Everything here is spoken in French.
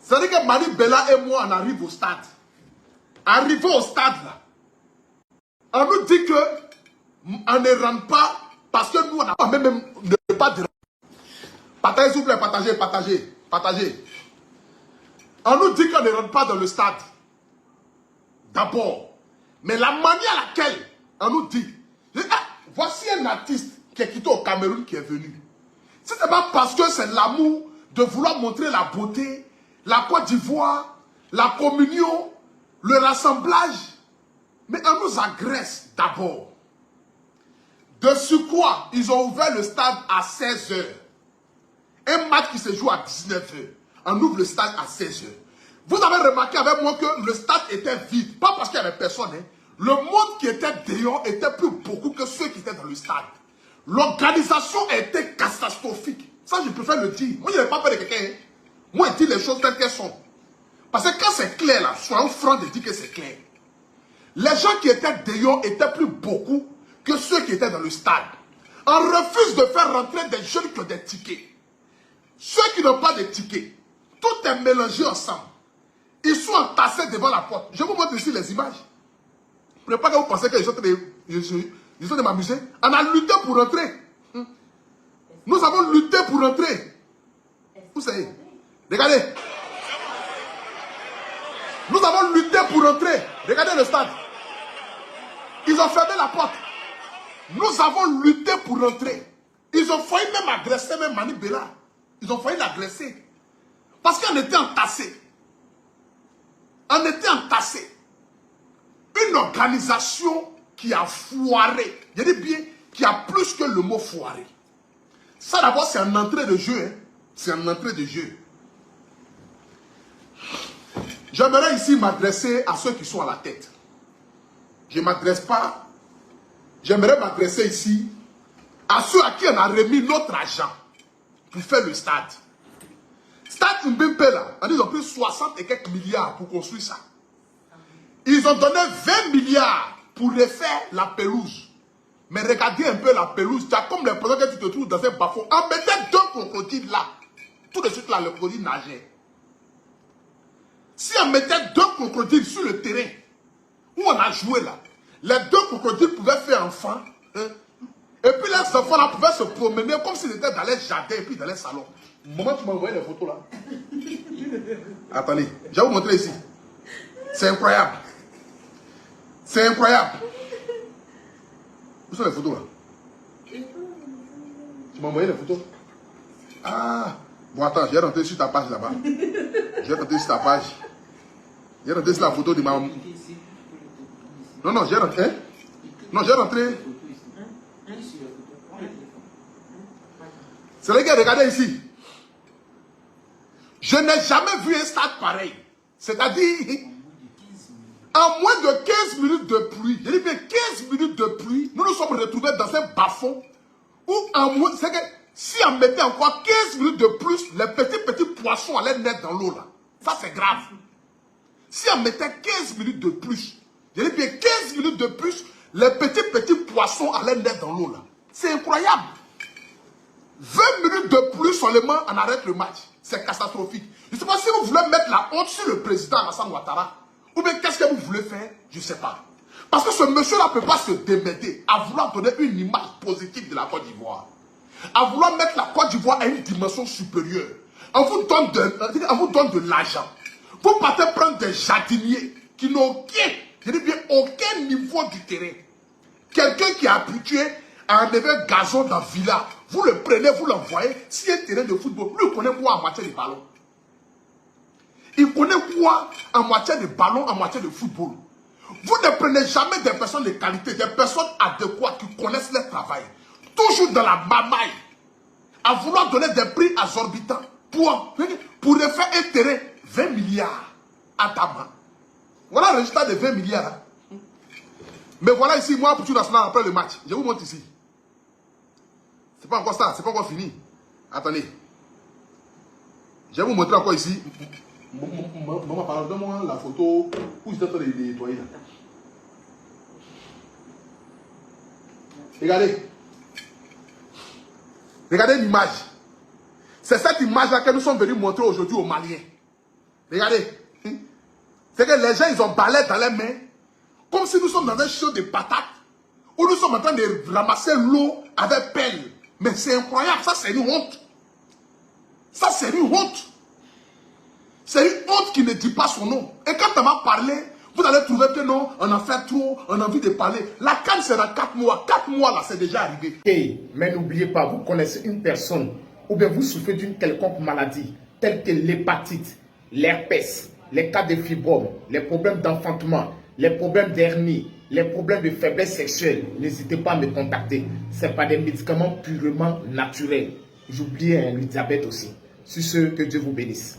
C'est-à-dire que Mani Bella et moi, on arrive au stade. Arrivé au stade, là, on nous dit que on ne rentre pas parce que nous, on n'a pas même ne pas de... Partagez, s'il vous plaît, partagez. On nous dit qu'on ne rentre pas dans le stade. D'abord. Mais la manière à laquelle on nous dit, voici un artiste qui est quitté au Cameroun qui est venu. Ce n'est pas parce que c'est l'amour de vouloir montrer la beauté, la Côte d'Ivoire, la communion, le rassemblage, mais on nous agresse d'abord. De surcroît, ils ont ouvert le stade à 16h. Un match qui se joue à 19h. On ouvre le stade à 16h. Vous avez remarqué avec moi que le stade était vide. Pas parce qu'il n'y avait personne. Hein. Le monde qui était dehors était plus beaucoup que ceux qui étaient dans le stade. L'organisation était catastrophique. Ça, je préfère le dire. Moi, je n'ai pas peur de quelqu'un. Hein. Moi, je dis les choses telles qu'elles sont. Parce que quand c'est clair, là, soyons francs de dire que c'est clair. Les gens qui étaient dehors étaient plus beaucoup que ceux qui étaient dans le stade. On refuse de faire rentrer des jeunes qui ont des tickets. Ceux qui n'ont pas de tickets, tout est mélangé ensemble. Ils sont entassés devant la porte. Je vous montre ici les images. Ne pas que vous pensez qu'ils sont en train de m'amuser. On a lutté pour rentrer. Nous avons lutté pour rentrer. Vous savez. Regardez. Nous avons lutté pour rentrer. Regardez le stade. Ils ont fermé la porte. Nous avons lutté pour rentrer. Ils ont failli même agresser même Mani Bella. Ils ont failli l'agresser. Parce qu'on était entassés. On était entassés. Une organisation qui a foiré. Je dis bien, qui a plus que le mot foiré. Ça d'abord, c'est une entrée de jeu. Hein. C'est une entrée de jeu. J'aimerais ici m'adresser à ceux qui sont à la tête. Je ne m'adresse pas. J'aimerais m'adresser ici à ceux à qui on a remis notre argent pour faire le stade. Stade Mbempe là, ils ont pris 60 et quelques milliards pour construire ça. Ils ont donné 20 milliards pour refaire la pelouse. Mais regardez un peu la pelouse. Tu as comme l'impression que tu te trouves dans un bas-fond. En mettant 2 crocodiles là, tout de suite là, le crocodile nageait. Si on mettait 2 crocodiles sur le terrain où on a joué là, les 2 crocodiles pouvaient faire enfant. Hein, et puis les enfants là pouvaient se promener comme s'ils étaient dans les jardins et puis dans les salons. Moment tu m'as envoyé les photos là. Attendez, je vais vous montrer ici. C'est incroyable. C'est incroyable. Où sont les photos là? Tu m'as envoyé les photos? Ah, bon attends, j'ai rentré sur ta page là-bas. J'ai rentré sur ta page. J'ai rentré sur la photo de ma... Non, j'ai rentré. Hein? Non, j'ai rentré. C'est les gars, regardez ici. Je n'ai jamais vu un stade pareil. C'est-à-dire, en moins de 15 minutes de pluie, je dis bien 15 minutes de pluie, nous nous sommes retrouvés dans un bas-fond où en moins, c'est que si on mettait encore 15 minutes de plus, les petits poissons allaient naître dans l'eau là. Ça c'est grave. Si on mettait 15 minutes de plus, je dis bien 15 minutes de plus, les petits poissons allaient naître dans l'eau là. C'est incroyable. 20 minutes de plus seulement, on arrête le match. C'est catastrophique. Je ne sais pas si vous voulez mettre la honte sur le président Alassane Ouattara. Ou bien qu'est-ce que vous voulez faire? Je ne sais pas. Parce que ce monsieur-là ne peut pas se démerder à vouloir donner une image positive de la Côte d'Ivoire. À vouloir mettre la Côte d'Ivoire à une dimension supérieure. On vous donne de l'argent. Vous partez prendre des jardiniers qui n'ont aucun niveau du terrain. Quelqu'un qui est habitué à enlever un gazon dans la villa, vous le prenez, vous l'envoyez. Si un terrain de football, lui il connaît quoi en matière de ballon? Il connaît quoi en matière de ballon, en matière de football? Vous ne prenez jamais des personnes de qualité, des personnes adéquates qui connaissent leur travail. Toujours dans la mamaille. À vouloir donner des prix exorbitants pour refaire un terrain 20 milliards à ta main. Voilà le résultat de 20 milliards. Hein. Mais voilà ici, moi, pour tout national après le match. Je vous montre ici. C'est pas encore ça, c'est pas encore fini. Attendez. Je vais vous montrer encore ici. Maman, pardonne-moi la photo où j'étais en train de nettoyer là. Regardez. Regardez l'image. C'est cette image-là que nous sommes venus montrer aujourd'hui aux Maliens. Regardez. C'est que les gens, ils ont balai dans les mains. Comme si nous sommes dans un champ de patates. Où nous sommes en train de ramasser l'eau avec pelle. Mais c'est incroyable. Ça, c'est une honte. Ça, c'est une honte. C'est une honte qui ne dit pas son nom. Et quand on va parler, vous allez trouver que non, on en fait trop, on a envie de parler. La canne, c'est dans 4 mois. 4 mois, là, c'est déjà arrivé. Hey, mais n'oubliez pas, vous connaissez une personne ou bien vous souffrez d'une quelconque maladie, telle que l'hépatite, l'herpès, les cas de fibrome, les problèmes d'enfantement, les problèmes d'hernie, les problèmes de faiblesse sexuelle, n'hésitez pas à me contacter. Ce n'est pas des médicaments purement naturels. J'oubliais le diabète aussi. Sur ce, que Dieu vous bénisse.